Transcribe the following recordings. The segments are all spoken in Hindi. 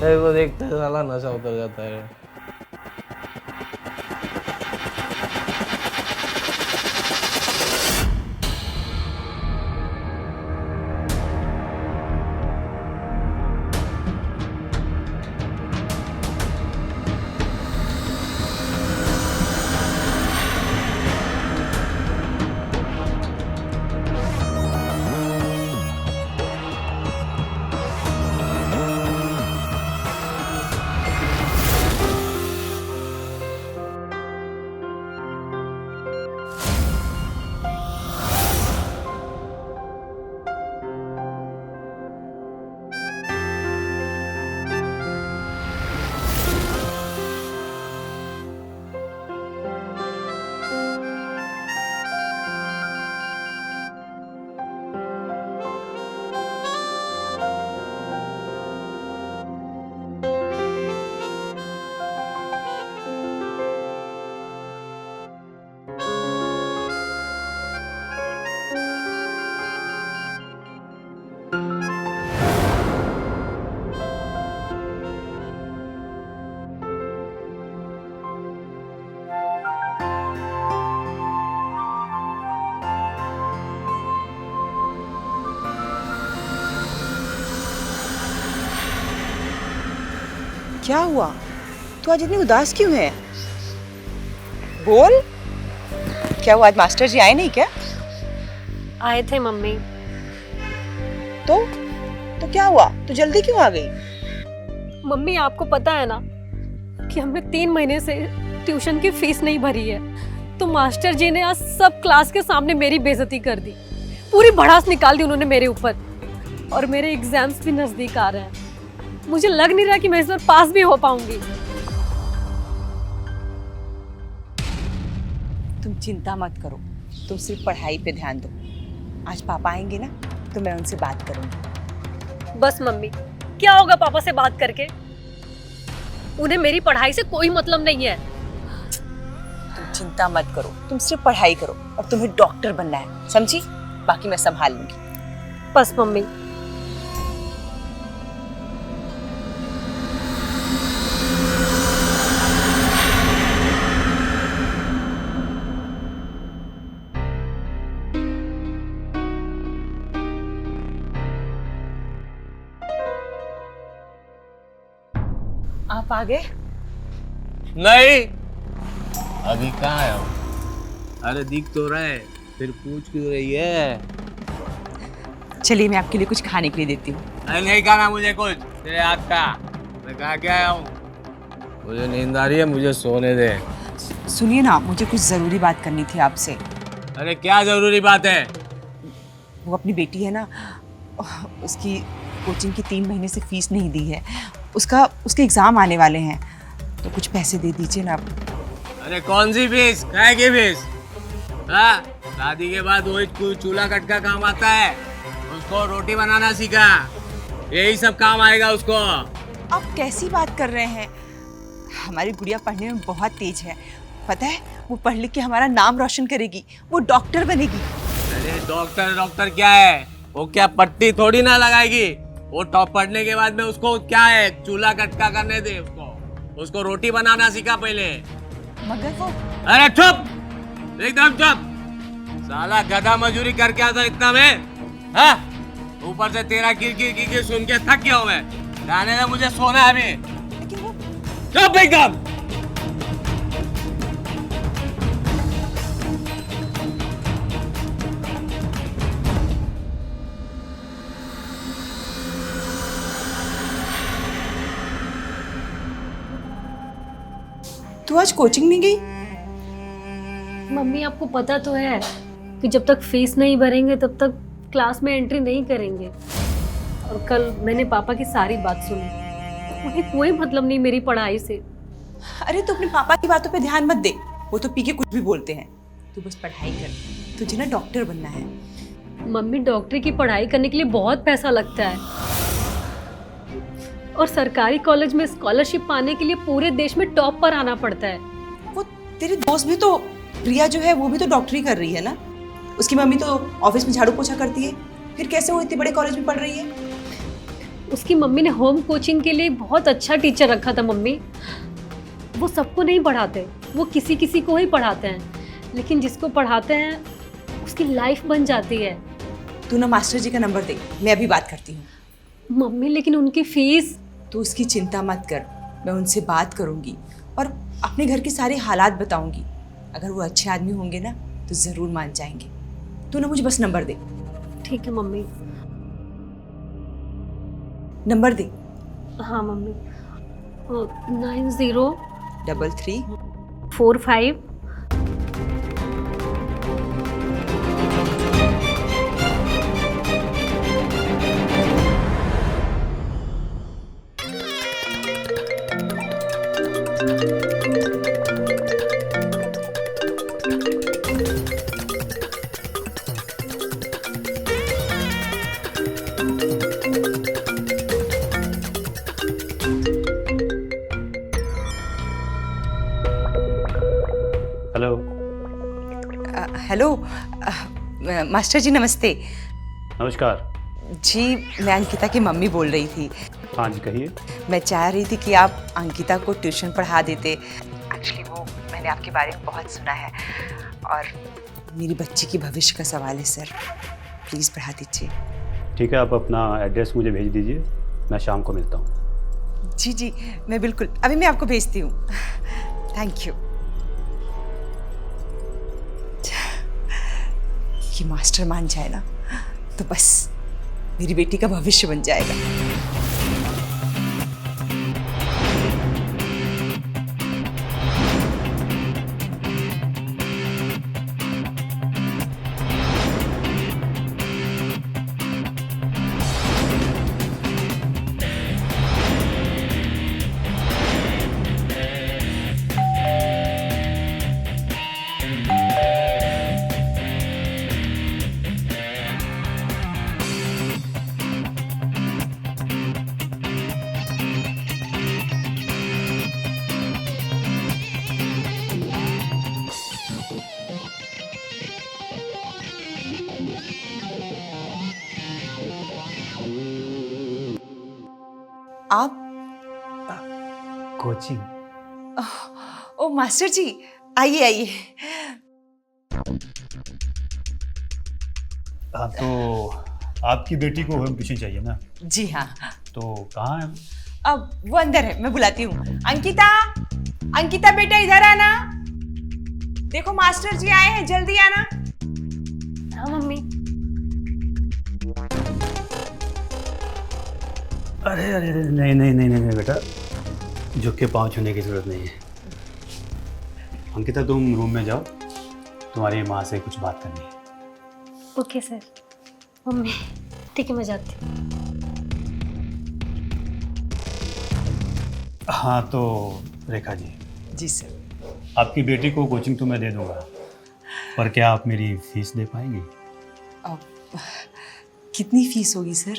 तेरे को देखते साला नशा उतर जाता है। क्या हुआ? तू आज इतनी उदास क्यों है? बोल। क्या हुआ, आज मास्टर जी आए नहीं क्या? आए थे मम्मी। तो क्या हुआ? तू जल्दी क्यों आ गई? मम्मी आपको पता है ना कि हमने 3 महीने से ट्यूशन की फीस नहीं भरी है, तो मास्टर जी ने आज सब क्लास के सामने मेरी बेइज्जती कर दी। पूरी भड़ास निकाल दी उन्होंने मेरे ऊपर, और मेरे एग्जाम्स भी नजदीक आ रहे हैं। मुझे लग नहीं रहा कि मैं इस बार पास भी हो पाऊंगी। तुम चिंता मत करो, तुम सिर्फ पढ़ाई पे ध्यान दो। आज पापा आएंगे ना, तो मैं उनसे बात करूंगी। बस मम्मी, क्या होगा पापा से बात करके? उन्हें मेरी पढ़ाई से कोई मतलब नहीं है। तुम चिंता मत करो, तुम सिर्फ पढ़ाई करो, और तुम्हें डॉक्टर बनना है, समझी? बाकी मैं संभाल लूंगी। बस मम्मी। आप आ गए? नहीं, अभी कहाँ है वो? अरे दिख तो रहा है, फिर पूछ क्यों रही है? चलिए मैं आपके लिए कुछ खाने के लिए देती हूँ। अरे नहीं खाना मुझे कुछ तेरे हाथ का। मैं कहाँ क्या आया हूँ? मुझे नींद आ रही है, मुझे सोने दे। सुनिए ना, मुझे कुछ जरूरी बात करनी थी आपसे। अरे क्या जरूरी बात है? वो अपनी बेटी है ना, उसकी कोचिंग की 3 महीने से फीस नहीं दी है। उसके एग्जाम आने वाले हैं, तो कुछ पैसे दे दीजिए ना आप। अरे कौन सी फीस? काय की फीस? हाँ, शादी के बाद वही चूल्हा कट का काम आता है, उसको रोटी बनाना सीखा, यही सब काम आएगा उसको। आप कैसी बात कर रहे हैं? हमारी गुड़िया पढ़ने में बहुत तेज है, पता है? वो पढ़ लिख के हमारा नाम रोशन करेगी, वो डॉक्टर बनेगी। अरे डॉक्टर क्या है? वो क्या पट्टी थोड़ी ना लगाएगी? वो टॉप पढ़ने के बाद में उसको क्या है, चूल्हा कटका करने दे उसको रोटी बनाना सीखा पहले। मगर वो अरे चुप, एकदम चुप। साला गधा मजूरी करके आता इतना में, हाँ? ऊपर से तेरा किर सुन के थक गया हूँ मैं। जाने दे, मुझे सोना है अभी। लेकिन वो चुप एकदम। तू आज कोचिंग नहीं गई? मम्मी आपको पता तो है कि जब तक फीस नहीं भरेंगे तब तक क्लास में एंट्री नहीं करेंगे। और कल मैंने पापा की सारी बात सुनी, उन्हें कोई मतलब नहीं मेरी पढ़ाई से। अरे तू अपने पापा की बातों पे ध्यान मत दे, वो तो पी के कुछ भी बोलते हैं। तू बस पढ़ाई कर, तुझे ना डॉक्टर बनना है। मम्मी, डॉक्टरी की पढ़ाई करने के लिए बहुत पैसा लगता है, और सरकारी कॉलेज में स्कॉलरशिप पाने के लिए पूरे देश में टॉप पर आना पड़ता है। वो तेरी दोस्त भी तो, प्रिया जो है, वो भी तो डॉक्टरी कर रही है ना। उसकी मम्मी तो ऑफिस में झाड़ू पोछा करती है, फिर कैसे वो इतने बड़े कॉलेज में पढ़ रही है? उसकी मम्मी ने होम कोचिंग के लिए बहुत अच्छा टीचर रखा था मम्मी। वो सबको नहीं पढ़ाते, वो किसी किसी को ही पढ़ाते हैं, लेकिन जिसको पढ़ाते हैं उसकी लाइफ बन जाती है। तू ना मास्टर जी का नंबर दे, मैं अभी बात करती हूँ। मम्मी लेकिन उनकी फीस। तू उसकी चिंता मत कर, मैं उनसे बात करूँगी और अपने घर के सारे हालात बताऊँगी। अगर वो अच्छे आदमी होंगे ना तो ज़रूर मान जाएंगे। तू ना मुझे बस नंबर दे। ठीक है मम्मी। नंबर दे। हाँ मम्मी। 93 9045। हेलो। हेलो मास्टर जी नमस्ते। नमस्कार। जी मैं अंकिता की मम्मी बोल रही थी। हाँ जी कहिए। मैं चाह रही थी कि आप अंकिता को ट्यूशन पढ़ा देते। एक्चुअली वो मैंने आपके बारे में बहुत सुना है और मेरी बच्ची की भविष्य का सवाल है सर, प्लीज़ पढ़ा दीजिए। ठीक है, आप अपना एड्रेस मुझे भेज दीजिए, मैं शाम को मिलता हूँ। जी जी मैं बिल्कुल अभी मैं आपको भेजती हूँ। Thank you. कि मास्टर मान जाए ना तो बस मेरी बेटी का भविष्य बन जाएगा। आप कोचिंग? ओ मास्टर जी आइए आइए। हाँ, तो आपकी बेटी को होम ट्यूशन चाहिए ना? जी हाँ। तो कहाँ है? अब वो अंदर है, मैं बुलाती हूँ। अंकिता, अंकिता बेटा इधर आना। देखो मास्टर जी आए हैं, जल्दी आना। हाँ मम्मी। अरे अरे अरे, नहीं नहीं नहीं नहीं बेटा, झुक के पाँव छूने की जरूरत नहीं है। अंकिता तुम रूम में जाओ, तुम्हारी माँ से कुछ बात करनी है। Okay sir. मम्मी ठीक है, मैं जाती हूँ। हाँ तो रेखा जी। जी सर। आपकी बेटी को कोचिंग तो मैं दे दूंगा, पर क्या आप मेरी फीस दे पाएंगी? अब कितनी फीस होगी सर?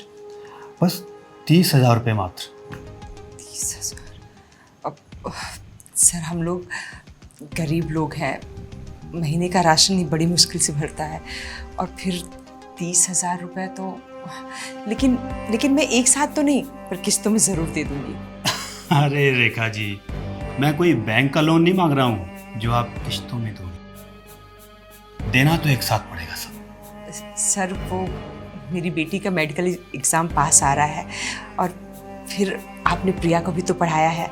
बस 30,000 रुपये मात्र। 30,000? अब सर हम लोग गरीब लोग हैं, महीने का राशन ही बड़ी मुश्किल से भरता है और फिर 30,000 रुपये तो लेकिन मैं एक साथ तो नहीं, पर किस्तों में ज़रूर दे दूंगी। अरे रेखा जी, मैं कोई बैंक का लोन नहीं मांग रहा हूँ जो आप किस्तों में दोगे। देना तो एक साथ पड़ेगा सब। सर वो मेरी बेटी का मेडिकल एग्ज़ाम पास आ रहा है और फिर आपने प्रिया को भी तो पढ़ाया है,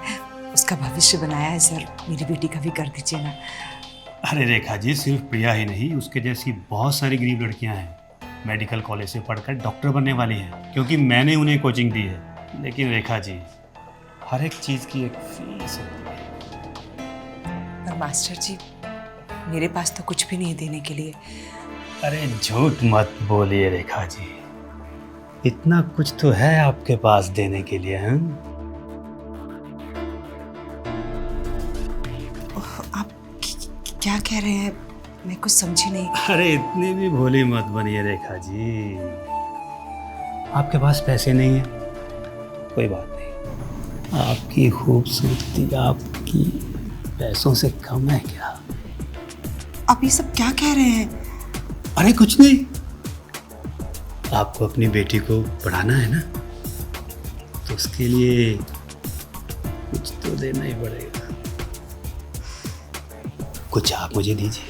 उसका भविष्य बनाया है सर, मेरी बेटी का भी कर दीजिए ना। अरे रेखा जी, सिर्फ प्रिया ही नहीं, उसके जैसी बहुत सारी गरीब लड़कियां हैं, मेडिकल कॉलेज से पढ़कर डॉक्टर बनने वाली हैं, क्योंकि मैंने उन्हें कोचिंग दी है। लेकिन रेखा जी, हर एक चीज़ की एक फीस होती है। पर मास्टर जी मेरे पास तो कुछ भी नहीं देने के लिए। अरे झूठ मत बोलिए रेखा जी, इतना कुछ तो है आपके पास देने के लिए। हैं? आप क्या कह रहे हैं, मैं कुछ समझी नहीं। अरे इतनी भी भोली मत बनिए रेखा जी, आपके पास पैसे नहीं है, कोई बात नहीं। आपकी खूबसूरती आपकी पैसों से कम है क्या? आप ये सब क्या कह रहे हैं? अरे कुछ नहीं, आपको अपनी बेटी को पढ़ाना है ना, तो उसके लिए कुछ तो देना ही पड़ेगा। कुछ आप मुझे दीजिए,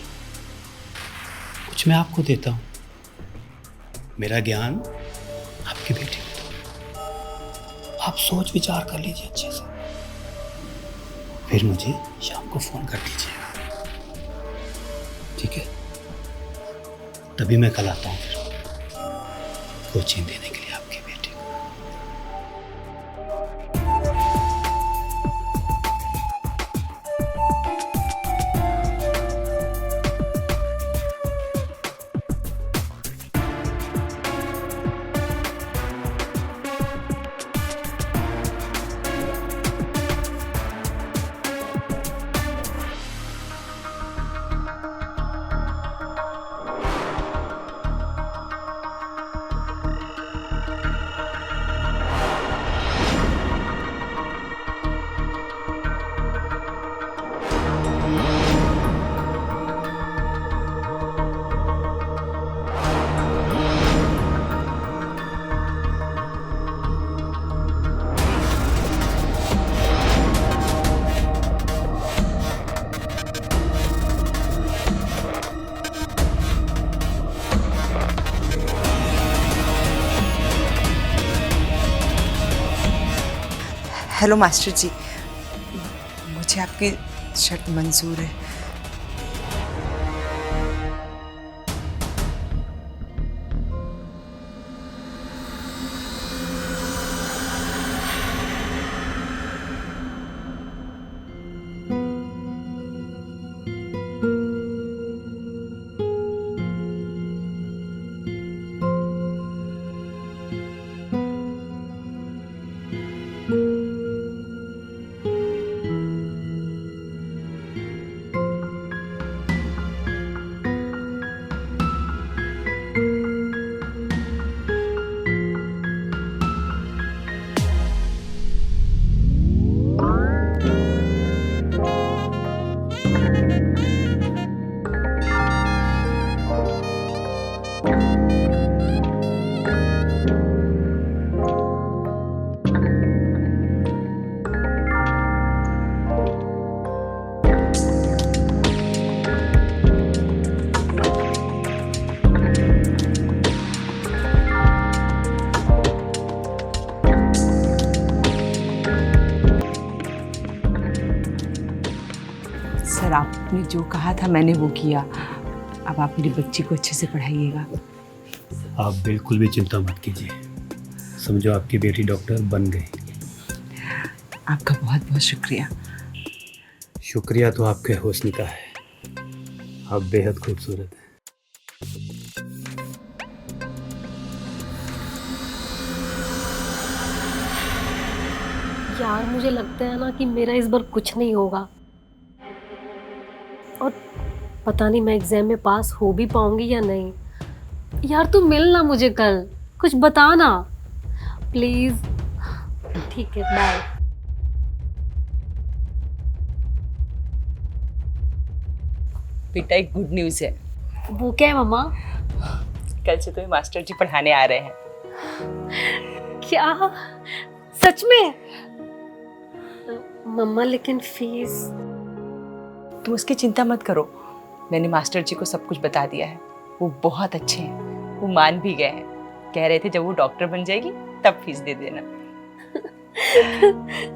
कुछ मैं आपको देता हूँ। मेरा ज्ञान आपकी बेटी को दो। आप सोच विचार कर लीजिए अच्छे से, फिर मुझे शाम को फोन कर दीजिएगा, ठीक है? तभी मैं कल आता हूँ फिर कोचिंग देने के लिए आपकी बेटी को। हेलो मास्टर जी, मुझे आपकी शर्त मंजूर है। सर, आपने जो कहा था मैंने वो किया। अब आप मेरी बच्ची को अच्छे से पढ़ाइएगा। आप बिल्कुल भी चिंता मत कीजिए, समझो आपकी बेटी डॉक्टर बन गई। आपका बहुत बहुत शुक्रिया। शुक्रिया तो आपके हुस्न का है, आप बेहद खूबसूरत हैं। यार मुझे लगता है ना कि मेरा इस बार कुछ नहीं होगा, और पता नहीं मैं एग्जाम में पास हो भी पाऊंगी या नहीं। यार तू मिल ना मुझे कल, कुछ बता ना प्लीज। ठीक है, बाय। बेटा, एक गुड न्यूज़ है। वो क्या है मम्मा? कल से तुम्हें मास्टर जी पढ़ाने आ रहे हैं। क्या सच में? मम्मा लेकिन फीस? तुम उसकी चिंता मत करो, मैंने मास्टर जी को सब कुछ बता दिया है। वो बहुत अच्छे हैं, वो मान भी गए हैं। कह रहे थे जब वो डॉक्टर बन जाएगी तब फीस दे देना।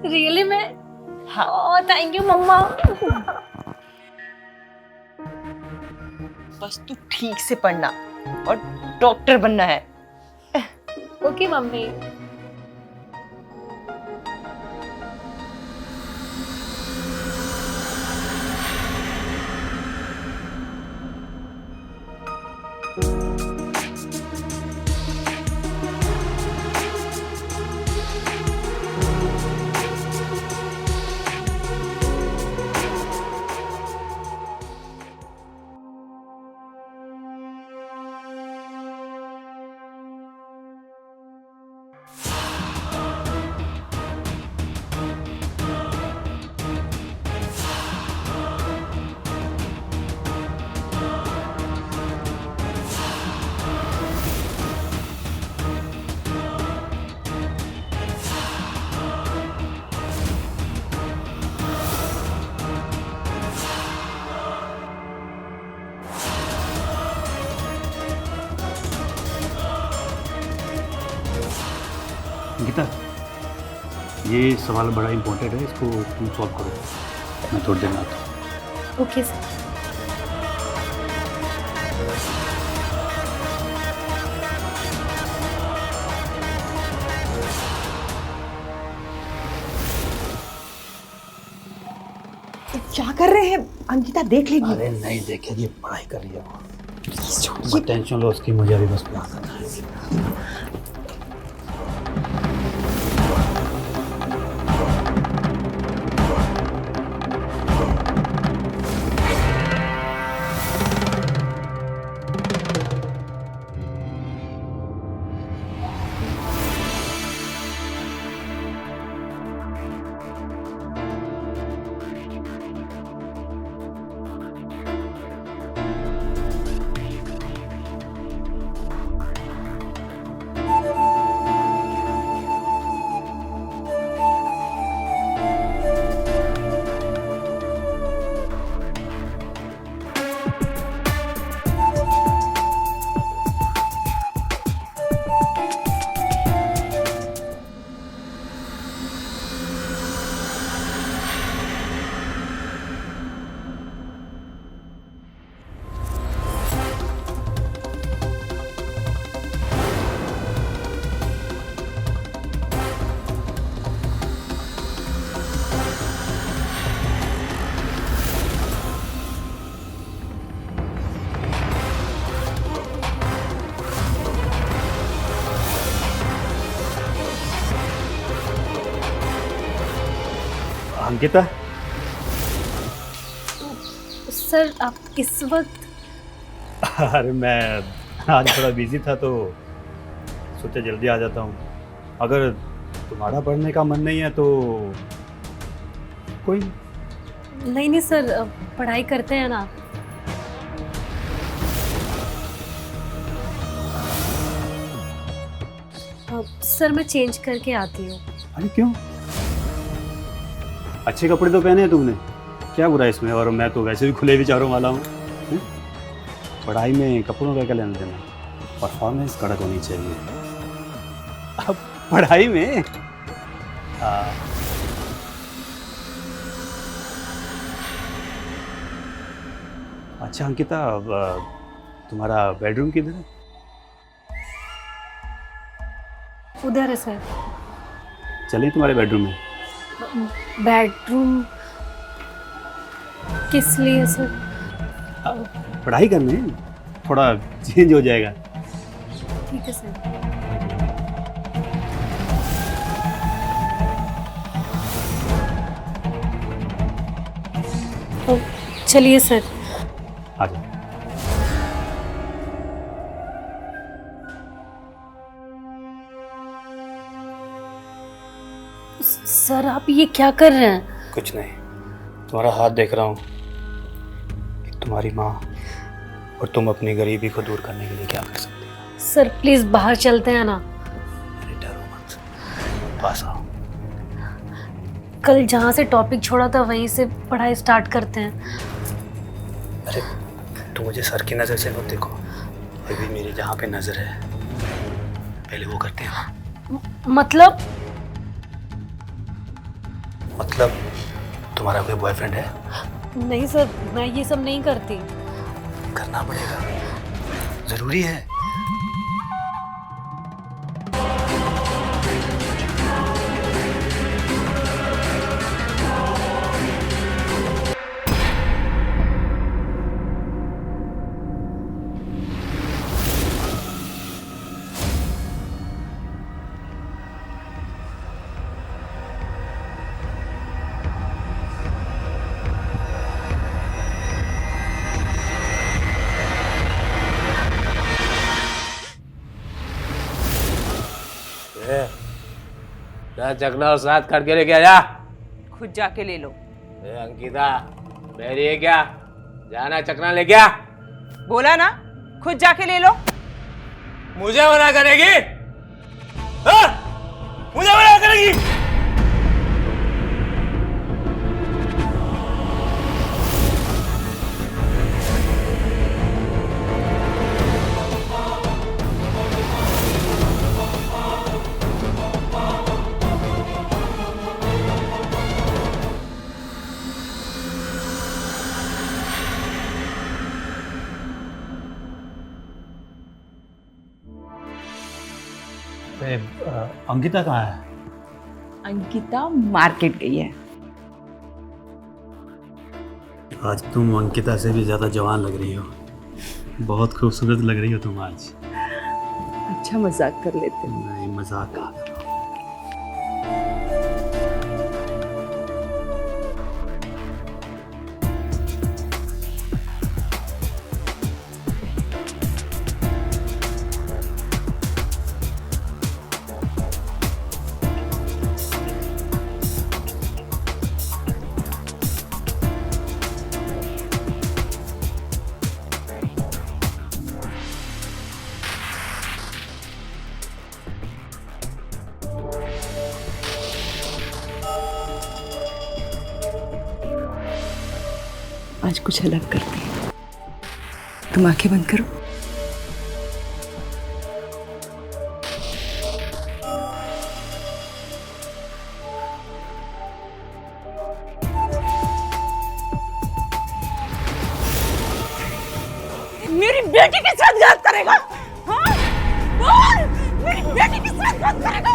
रियली में? हाँ। थैंक यू मम्मा। बस तू ठीक से पढ़ना और डॉक्टर बनना है। Okay mummy. अंकिता, ये सवाल बड़ा इम्पोर्टेंट है, इसको तुम सॉल्व करो, मैं थोड़ी देर में आता हूँ। Okay sir. क्या कर रहे हैं? अंकिता देख लेगी। अरे नहीं देखेगी, पढ़ाई कर रही है वो। मत टेंशन लो उसकी, मुझे अभी बस प्यार करना है। अंकिता, सर आप इस वक्त? अरे मैं आज थोड़ा बिजी था तो सोचा जल्दी आ जाता हूँ। अगर तुम्हारा पढ़ने का मन नहीं है तो कोई नहीं नहीं सर, पढ़ाई करते हैं ना। सर मैं चेंज करके आती हूँ। अरे क्यों? अच्छे कपड़े तो पहने हैं तुमने, क्या बुरा है इसमें? और मैं तो वैसे भी खुले विचारों वाला हूँ। पढ़ाई में कपड़ों का क्या लेना देना? परफॉर्मेंस कड़क होनी चाहिए। अब पढ़ाई में अच्छा अंकिता, अब तुम्हारा बेडरूम किधर है? उधर है सर। चलिए तुम्हारे बेडरूम में। बेडरूम किस लिए सर? पढ़ाई करने, थोड़ा चेंज हो जाएगा। ठीक है सर। तो चलिए सर। आ जाओ। सर आप ये क्या कर रहे हैं? कुछ नहीं, तुम्हारा हाथ देख रहा हूँ कि तुम्हारी माँ और तुम अपनी गरीबी को दूर करने के लिए क्या कर सकते हो। सर प्लीज बाहर चलते हैं ना। अरे डरो मत, पास आओ। कल जहाँ से टॉपिक छोड़ा था वहीं से पढ़ाई स्टार्ट करते हैं। अरे तुम मुझे सर की नज़र से मत देखो, अभी मेरी जहाँ पे नज़र है पहले वो करते हैं। मतलब तुम्हारा कोई बॉयफ्रेंड है? नहीं सर, मैं ये सब नहीं करती। करना पड़ेगा, जरूरी है। चकना और साथ करके लेके आ जा। खुद जाके ले लो। अंकिता मेरी है क्या? जाना चकना ले क्या? बोला ना, खुद जाके ले लो। मुझे मना करेगी? हाँ? मुझे मना करेगी? पे अंकिता कहाँ है? अंकिता मार्केट गई है। आज तुम अंकिता से भी ज़्यादा जवान लग रही हो। बहुत खूबसूरत लग रही हो तुम आज। अच्छा मजाक कर लेते हैं। नहीं, मजाक का। आज कुछ अलग करते हैं। तुम आंखें बंद करो। मेरी बेटी के साथ गलत करेगा? हाँ? बोल! मेरी बेटी के साथ गलत करेगा?